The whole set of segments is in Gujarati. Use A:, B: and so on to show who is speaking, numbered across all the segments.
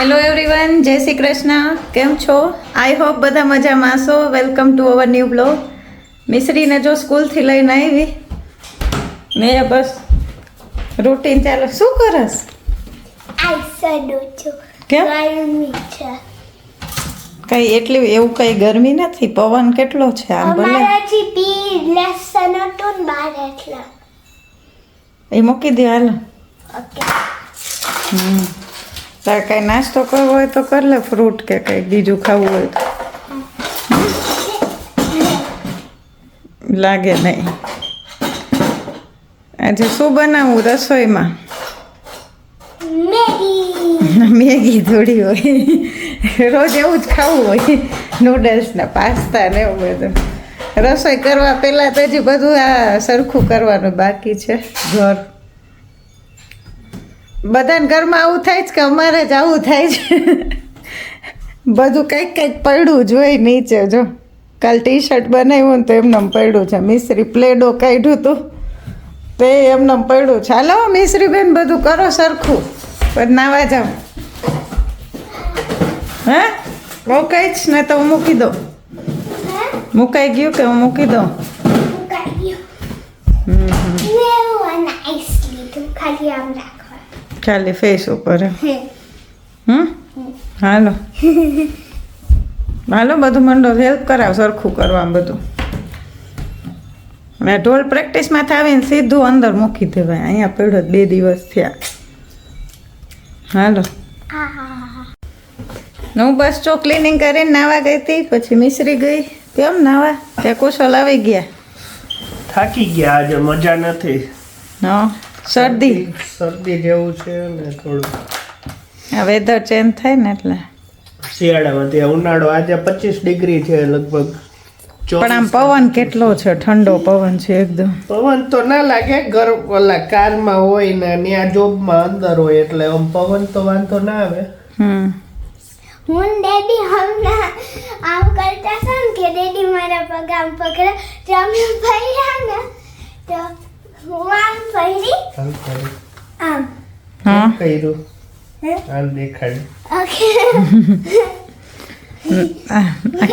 A: હેલો એવરીવન, જય શ્રી કૃષ્ણ. કેમ છો? આઈ હોપ બધા મજામાં છો. Welcome to our new blog. મિશ્રીને જો સ્કૂલથી લઈને આવી ને બસ રૂટીન ચાલે. શું કરસ? કેમ? કઈ એટલી એવું કઈ ગરમી નથી, પવન કેટલો છે આમ ભલે. એ મૂકી દે હાલો. તારે કઈ નાસ્તો કરવો હોય તો કર લે, ફ્રૂટ કે કઈ બીજું ખાવું હોય તો. લાગે નહીં. આજે શું બનાવું રસોઈમાં? મેગી થોડી હોય, રોજ એવું જ ખાવું હોય, નૂડલ્સ ને પાસ્તા ને એવું બધું. રસોઈ કરવા પહેલાં તો હજી બધું આ સરખું કરવાનું બાકી છે. ઘર બધાને ઘરમાં આવું થાય છે કે અમારે જ આવું થાય છે. બધું કંઈક કંઈક પડ્યું જ હોય નીચે. જો કાલ ટી શર્ટ બનાવ્યું ને તો એમને પડ્યું છે. મિશ્રી પ્લેડો કાઢ્યું હતું તો એમને પડ્યું છે. હાલો મિશ્રી બેન બધું કરો સરખું, પણ નાવા જાવ. હા મુકાઈ જ ને તો હું મૂકી દઉં. મુકાઈ ગયું કે હું મૂકી દઉં? ખાલી ફેસ ઉપર. હાલો હાલો બધું મંડો હેલ્પ કરાવ સરખું કરવા બધું. મેં ઢોલ પ્રેક્ટિસમાં થાવીને સીધું અંદર મૂકી દેવાય. અહીંયા પડ્યો 2 દિવસ થયા. હાલો હું બસ ચો ક્લિનિંગ કરીને નાવા ગઈ હતી, પછી મિશ્રી ગઈ. કેમ નાવા? ત્યાં કુશલ આવી ગયા?
B: થાકી ગયા આજે, મજા નથી.
A: હા શરદી
B: જેવું છે ને થોડું.
A: આ વેધર ચેન્જ થાય ને એટલે.
B: શિયાળામાં ત્યાં ઉનાળો આજે 25 ડિગ્રી છે લગભગ.
A: પણ આમ પવન કેટલો છે, ઠંડો પવન છે એકદમ.
B: પવન તો ના લાગે, ઓલા કારમાં હોય ને ત્યાં જોબમાં અંદર હોય એટલે આમ પવન તો વાંધો ના આવે.
C: હું ડેડી હમણાં આમ કરતા હતા ને કે ડેડી મારા પગ આમ પકડે તો અમે ફર્યા ને તો હું આમ ફરી આમ
A: હા
B: કર્યું હાલ દેખાડ.
C: ઓકે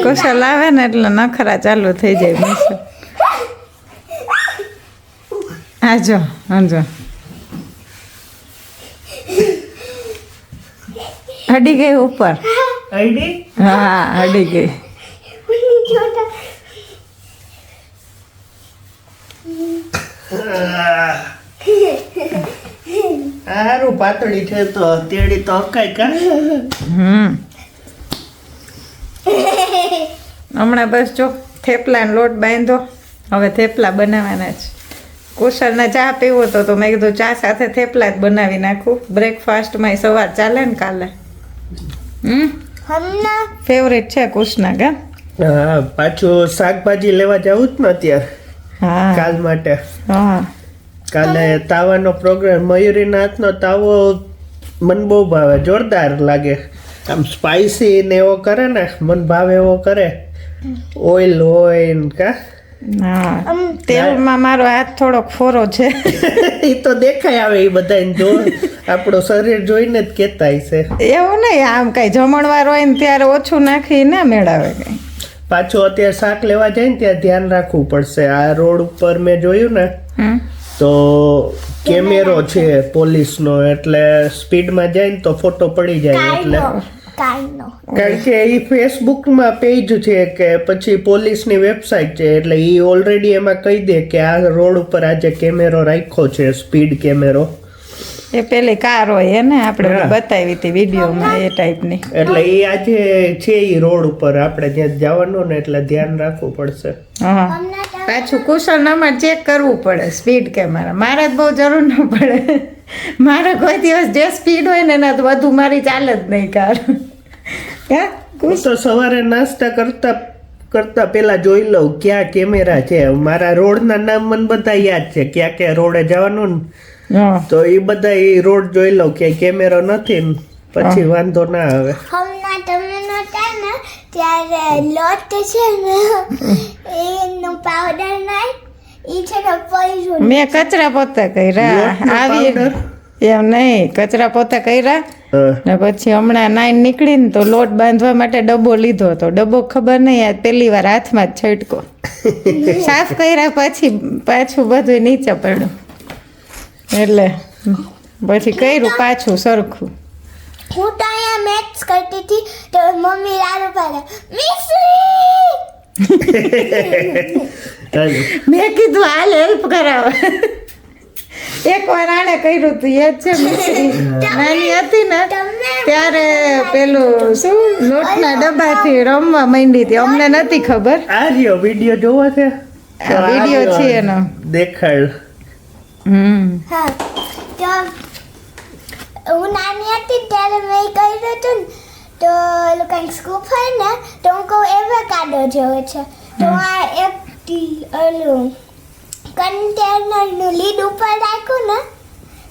A: કુશલ આવે ને એટલે નખરા ચાલુ થઈ જાય. મિશ્રી આજો આજો અડી ગઈ ઉપર.
B: આઈડી
A: હા અડી ગઈ.
B: સારું પાતળી છે તો તેડી તો અકાય કા.
A: હમણાં બસ જો થેપલાનો લોટ બાંધો, હવે થેપલા બનાવવાના છે. કુશલને ચા પીવો તો મેં કીધું ચા સાથે થેપલા જ બનાવી નાખું. બ્રેકફાસ્ટમાં સવાર ચાલે ને કાલે.
C: હમણાં
A: ફેવરેટ છે કુશના કા.
B: હા પાછું શાકભાજી લેવા જવું જ ને અત્યારે
A: હા
B: કાલ માટે.
A: હા
B: કાલે તાવાનો પ્રોગ્રામ. મયુરીના હાથનો તાવો મને બહુ ભાવે, જોરદાર લાગે. આમ સ્પાઈસી ને એવો કરે ને, મન ભાવે એવો કરે. ઓઇલ હોય ને કા.
A: હા તેલમાં મારો હાથ થોડોક ફોરો છે.
B: એ તો દેખાય આવે, એ બધાને જો આપણું શરીર જોઈને જ કહેતા છે.
A: એવું નહીં, આમ કઈ જમણવાર હોય ને ત્યારે ઓછું નાખી ના મેળાવે કઈ.
B: પાછું અત્યારે શાક લેવા જાય ને ત્યાં ધ્યાન રાખવું પડશે. આ રોડ ઉપર મેં જોયું ને તો કેમેરો છે પોલીસનો, એટલે સ્પીડમાં જાય ને તો ફોટો પડી જાય. એટલે કારણ કે એ ફેસબુકમાં પેજ છે કે પછી પોલીસની વેબસાઇટ છે, એટલે એ ઓલરેડી એમાં કહી દે કે આ રોડ ઉપર આજે કેમેરો રાખ્યો છે, સ્પીડ કેમેરો.
A: એ પેલી કાર હોય એને આપણે બતાવી હતી વિડીયોમાં, એ ટાઈપની.
B: એટલે એ આજે છે એ રોડ ઉપર આપણે ત્યાં જવાનું ને, એટલે ધ્યાન રાખવું પડશે.
A: હા પાછું કુશલ નંબર ચેક કરવું પડે સ્પીડ કેમેરા. મારે જ બહુ જરૂર ન પડે. મારે કોઈ દિવસ જે સ્પીડ હોય ને એના વધુ મારી ચાલે જ નહીં કાર.
B: હું તો સવારે નાસ્તા કરતા પેલા જોઈ લઉં ક્યાં કેમેરા છે. મારા રોડના નામ મને બધા યાદ છે, ક્યાં ક્યાં રોડે જવાનું ને તો એ બધા એ રોડ જોઈ લઉં કે કેમેરો નથી ને પછી વાંધો ના આવે.
C: હમણાં તમે નહોતા ને ત્યારે લોટ છે ને એનો પાવડર નાખ એ છે ને પોઈઝન.
A: મેં કચરા પોતા કર્યા આવી એમ નહીં, કચરા પોતા કર્યા ને પછી હમણાં 9 નીકળીને તો લોટ બાંધવા માટે ડબ્બો લીધો હતો. ડબ્બો ખબર નહીં આ પહેલી વાર હાથમાં જ છટકો. સાફ કર્યા પછી પાછું બધું નીચે પડ્યું એટલે પછી કર્યું પાછું સરખું.
C: હું તો અહીંયા મેથ્સ કરતી હતી તો મમ્મી લાડુ પાડે
A: મેં કીધું હાલ હેલ્પ કરાવે. એકવાર આણે કર્યું હતું યાદ છે મિશ્રી નાની હતી ને ત્યારે પેલું શું લોટના ડબ્બાથી રમવા માંડી હતી. અમને નથી ખબર.
B: આ રહ્યો વિડિયો જોવો છે
A: આ વિડિયો છે એનો.
B: દેખાડ.
C: હા તો હું નાની હતી ત્યારે મેં કર્યું હતું ને તો કંઈક સ્કૂપ હોય ને તો હું કહું એવોકાડો જેવો છે તો આ એક ઓલું કન્ટેનરનું લીડ ઉપર રાખ્યું ને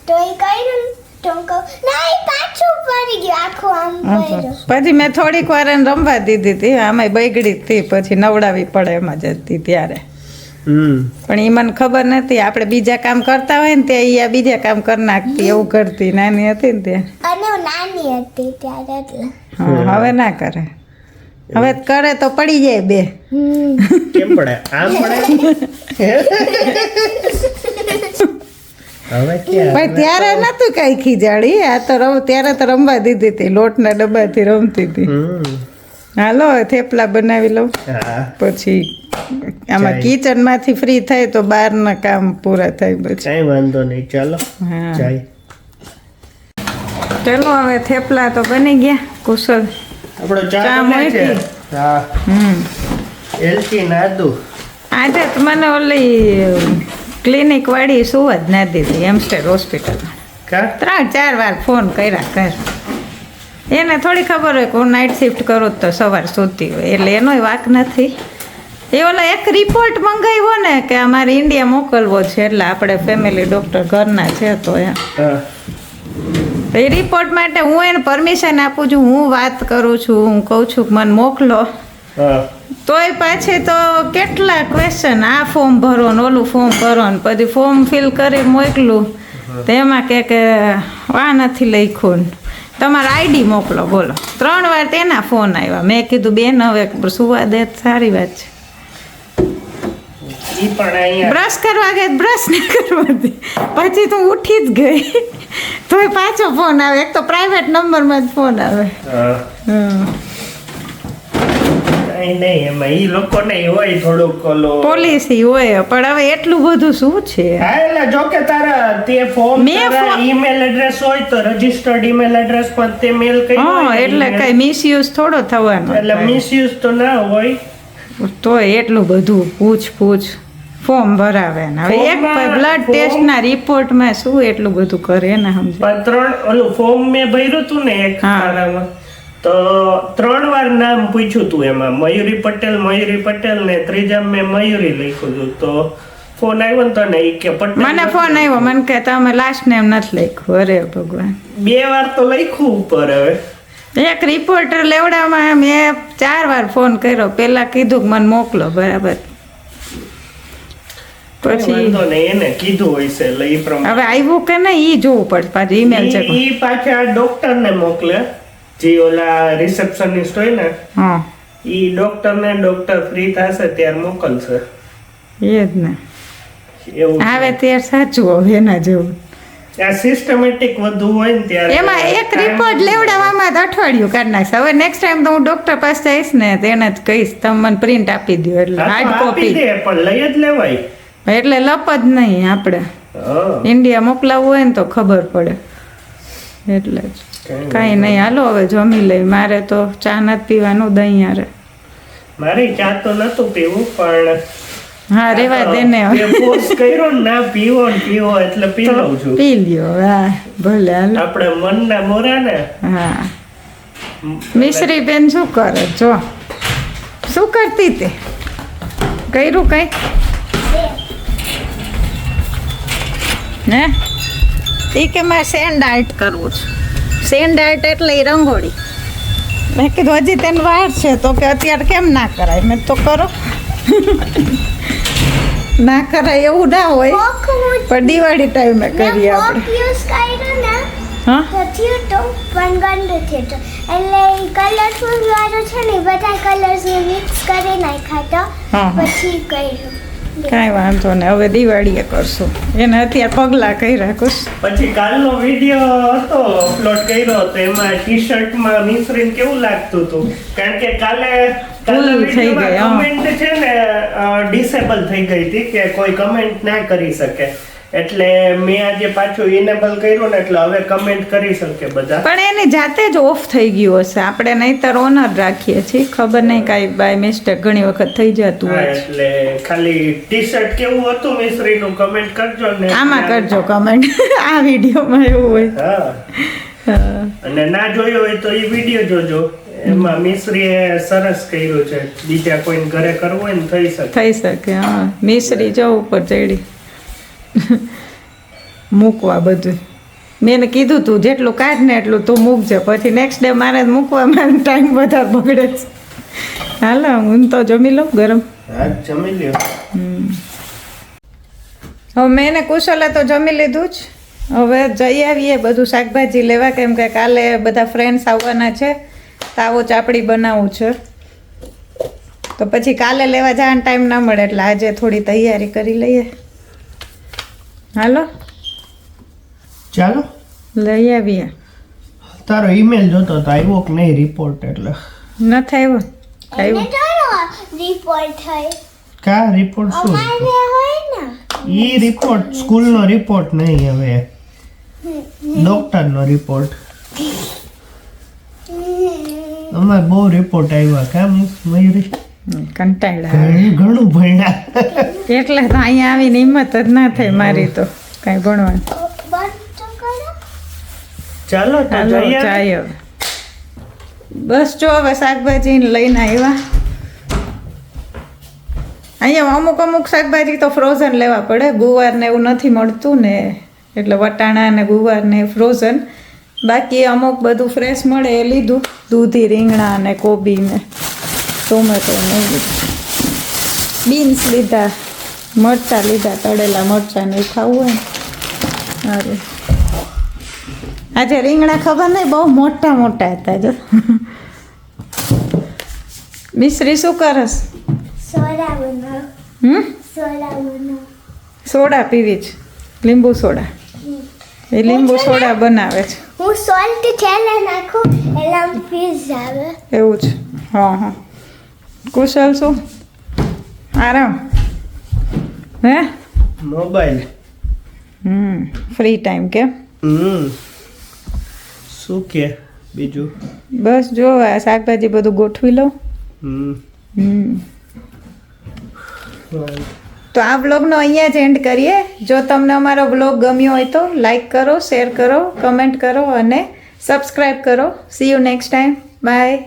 C: તો એ કર્યું ને તો હું કહું ના એ પાછું પડી ગયું આખું આમ પડ્યું.
A: પછી મેં થોડીક વાર એને રમવા દીધી હતી. આમાં બગડી હતી પછી નવડાવી પડે એમાં જતી ત્યારે. પણ એ મને ખબર નથી. આપણે બીજા કામ કરતા હોય ને ત્યાં એ બીજા કામ કરી નાખતી એવું કરતી નાની હતી ને ત્યાં.
C: અને હું નાની હતી ત્યારે એટલે
A: હવે ના કરે. હવે કરે તો પડી જાય બે.
B: કેમ પડે આમ પડે હવે ક્યાં
A: પણ ત્યારે નતું કઈ ખીજાડી. આ તો ત્યારે તો રમવા દીધી હતી. લોટના ડબ્બાથી રમતી હતી. હાલો થેપલા બનાવી લઉં
B: હા
A: પછી આમાં કિચન માંથી ફ્રી થાય તો બહારના કામ પૂરા થાય પછી.
B: કઈ વાંધો નહીં ચાલો
A: હા
B: જાય.
A: ચલો હવે થેપલા તો બની ગયા. કુશલ
B: આપણો
A: ચા
B: ચા બને છે.
A: મૂકી.
B: હા એલચી નાદુ.
A: આજે તો મને ઓલી ક્લિનિક વાળી સુવા જ ના દીધી હેમસ્ટેડ હોસ્પિટલમાં.
B: કા
A: 3-4 વાર ફોન કર્યા કર. એને થોડી ખબર હોય કે હું નાઇટ શિફ્ટ કરું તો સવાર સૂતી હોય એટલે એનોય વાક નથી. એ ઓલા એક રિપોર્ટ મંગાવ્યો ને કે અમારે ઇન્ડિયા મોકલવો છે એટલે આપણે ફેમિલી ડૉક્ટર ઘરના છે તો એમ
B: હા
A: એ રિપોર્ટ માટે હું એને પરમિશન આપું છું. હું વાત કરું છું. હું કહું છું કે મને મોકલો
B: હા
A: તોય પાછી તો કેટલા ક્વેશ્ચન આ ફોર્મ ભરો ને ઓલું ફોર્મ ભરો ને પછી ફોર્મ ફિલ કરી મોકલું તો એમાં કે આ નથી લખ્યું ને તમારા આઈડી મોકલો. બોલો 3 વાર તેના ફોન આવ્યા. મેં કીધું બેન હવે સુવા દે સારી વાત છે.
B: ઈ પણ અહીંયા
A: બ્રશ કરવા ગઈ બ્રશ નહીં કરવા દે પછી તો હું ઉઠી જ ગઈ તોય પાછો ફોન આવે. એક તો પ્રાઇવેટ નંબરમાં જ ફોન આવે.
B: હા કઈ નહીં એમાં ઈ લોકોને હોય થોડુંક ઓલું
A: પોલિસી હોય પણ હવે એટલું બધું શું છે.
B: હા એટલે જો કે તારા તે ફોર્મ
A: મેં ફોર્મ-
B: ઈમેલ એડ્રેસ હોય તો રજિસ્ટર્ડ ઈમેલ એડ્રેસ પર તે મેલ કર્યો
A: હા
B: હોય ને
A: એટલે
B: email.
A: કઈ મિસયુઝ થોડો થવાનો
B: એટલે મિસયુઝ તો ના હોય.
A: તોય એટલું બધું પૂછ ફોર્મ ભરાવે ને હવે એક
B: ફોર્મમાં-
A: બ્લડ ટેસ્ટના રિપોર્ટમાં શું એટલું બધું કરે ને સમજે.
B: પણ 3 ઓલું ફોર્મ મેં ભર્યું હતું ને એક
A: હા.
B: ખાનામાં તો 3 વાર નામ પૂછ્યું હતું એમાં મયુરી પટેલ ને ત્રીજા મેં મયુરી લખ્યું હતું તો ફોન આવ્યો ને તો ને ઈ કે પટેલ
A: મને ફોન આવ્યો મને કે તમે લાસ્ટ નેમ નથી લખ્યું. અરે ભગવાન
B: 2 વાર તો લખ્યું ઉપર હવે
A: એક રિપોર્ટર લેવડાવવામાં મેં 4 વાર ફોન કર્યો. પહેલા કીધું કે મને મોકલો બરાબર પછી
B: વાંધો નહીં એને કીધું હોય છે એટલે ઈ પ્રમાણે
A: હવે આવ્યું કે નહીં ઈ જોવું પડે પાછું ઈમેલ છે
B: ઈ પાછા ડોક્ટર ને મોકલે જે ઓલા રિસેપ્શનિસ્ટ હોય ને
A: હા
B: ઈ ડોક્ટર ફ્રી થશે ત્યારે મોકલશે
A: એ જ ને
B: એવું
A: આવે ત્યારે સાચું હવે એના જેવું.
B: આ સિસ્ટમેટિક વધુ હોય ને ત્યારે
A: એમાં એક રિપોર્ટ લેવડાવવામાં જ અઠવાડિયું કાઢી નાખશે. હવે નેક્સ્ટ ટાઈમ તો હું ડોક્ટર પાસે જઈશ ને તેને જ કહીશ તમે મને પ્રિન્ટ આપી દો એટલે
B: હા,
A: હાર્ડ
B: તો આપી
A: કોપી
B: દે પણ લઈ જ લેવાય
A: એટલે લપ જ નહીં આપણે
B: હા
A: ઇન્ડિયા મોકલાવવું હોય ને તો ખબર પડે એટલે જ કાંઈ નહીં. હાલો હવે જમી લઈ. મારે તો ચા નથી પીવાનું દહીં યારે.
B: મારે ચા તો નતું પીવું પણ
A: હા રેવા દે ને હવે.
B: ફોર્સ કર્યો ને ના પીવો ને પીવો એટલે પી લઉં છું
A: પી લ્યો હા ભલે હાલો.
B: આપણે મનના મોરા ને
A: હા મિશ્રી બેન શું કરે જો શું કરતી તે કર્યું કંઈક હે એ કે મારે સેન્ડ આર્ટ કરવું છે. સેન્ડ આર્ટ એટલે એ રંગોળી. મેં કીધું હજી તેને વાર છે તો કે અત્યારે કેમ ના કરાય. મેં તો કરો ના કરાય એવું ના હોય પણ દિવાળી ટાઈમે કરીએ આપણે.
C: યુઝ કર્યું ને
A: હા
C: તો થયું તો પણ ગંદુ થયું તો એટલે કલરફુલ વાળો છે ને બધા કલર્સ મિક્સ કરી નાખ્યા તો
A: હા, હા.
C: પછી કર્યું
A: કાંઈ વાંધો નહીં, હવે દિવાળીએ કરશું. એને અત્યારે પગલાં કર્યા કુશ.
B: પછી કાલનો વિડીયો હતો અપલોડ કર્યો તો એમાં ટી શર્ટમાં મિશ્રીને કેવું લાગતું હતું કારણ કે કાલે
A: Full થઈ ગઈ, હા.
B: કમેન્ટ છે ને ડિસેબલ થઈ ગઈ હતી કે કોઈ કમેન્ટ ના કરી શકે એટલે મેં આજે પાછું ઇનેબલ કર્યું ને એટલે હવે કમેન્ટ કરી શકે બધા.
A: પણ એની જાતે જ ઓફ થઈ ગયું હશે, આપણે નહીંતર ઓન જ રાખીએ છીએ. ખબર નહીં, કાંઈ બાય મિસ્ટેક ઘણી વખત થઈ જતું
B: હા,
A: હોય છે.
B: એટલે ખાલી ટી શર્ટ કેવું હતું મિશ્રીનું કમેન્ટ કરજો ને
A: આમાં કરજો કમેન્ટ. આ વિડીયોમાં એવું હોય.
B: હા,
A: હા.
B: અને ના જોયો હોય તો એ વિડીયો જોજો. એમાં મિશ્રીએ સરસ કર્યું છે. બીજા કોઈને ઘરે કરવું હોય ને થઈ શકે.
A: થઈ શકે. હા, મિશ્રી જો ઉપર ચડી મૂકવા બધું. મેં એને કીધું તું જેટલું કાઢ ને એટલું તું મૂકજે, પછી નેક્સ્ટ ડે મારે મૂકવામાં ટાઈમ વધારે બગડે છે. હાલો હું તો જમી લઉં ગરમ.
B: હા, જમી લ્યો.
A: હવે મેં એને કુશલે તો જમી લીધું જ. હવે જઈ આવીએ બધું શાકભાજી લેવા, કેમ કે કાલે બધા ફ્રેન્ડ્સ આવવાના છે. તાવો ચાપડી બનાવવું છે તો પછી કાલે લેવા જવાનો ટાઈમ ના મળે, એટલે આજે થોડી તૈયારી કરી લઈએ. હાલો
B: ચાલો
A: લઈ આવીએ.
B: તારો ઈમેલ જોતો તો આવ્યો કે નહીં રિપોર્ટ એટલે
A: નથી આવ્યો?
C: એને
A: આવ્યો.
C: તો રિપોર્ટ થાય
B: કા રિપોર્ટ શું
C: અમારે હોય ને
B: ઈ રિપોર્ટ સ્કૂલનો રિપોર્ટ નહીં, હવે ડોક્ટરનો રિપોર્ટ. અમારે બહુ રિપોર્ટ આવ્યા કામ મયુરી
A: કંટાળા
B: ઘણું ભણ્યા
A: એટલે તો અહીંયા આવીને હિંમત જ ના થાય મારી તો કાંઈ ભણવાની.
C: બંધ તો કરો
B: ચાલો તો
A: હાલો
B: જઈએ.
A: ચાય હવે. બસ જો હવે શાકભાજી લઈને આવ્યા. અહીંયા અમુક અમુક શાકભાજી તો ફ્રોઝન લેવા પડે, ગુવાર ને એવું નથી મળતું ને, એટલે વટાણા ને ગુવાર ને ફ્રોઝન. બાકી અમુક બધું ફ્રેશ મળે એ લીધું. દૂધી, રીંગણા ને કોબી ને ટોમેટો ને એવું લીધું. બીન્સ લીધા, મરચાં લીધા, તળેલા મરચાં ને એવું ખાવું હોય ને. સારું. આજે રીંગણા ખબર નહીં બહુ મોટા મોટા હતા જો. મિશ્રી શું કરસ?
C: સોડા બનાવ સોડા બનાવ
A: સોડા પીવી છે, લીંબુ સોડા. એ લીંબુ સોડા બનાવે છે.
C: હું સોલ્ટ છેલ્લે નાખું એટલે આમ ફીઝ આવે
A: એવું છે. હા હા. કુશલ શું? આરામ હે?
B: મોબાઈલ.
A: ફ્રી ટાઈમ કેમ?
B: શું કે બીજું?
A: બસ જો આ શાકભાજી બધું ગોઠવી લઉં. તો આ વ્લોગનો અહીંયા જ એન્ડ કરીએ. જો તમને અમારો વ્લોગ ગમ્યો હોય તો લાઈક કરો, શેર કરો, કમેન્ટ કરો અને સબસ્ક્રાઈબ કરો. See you next time. By.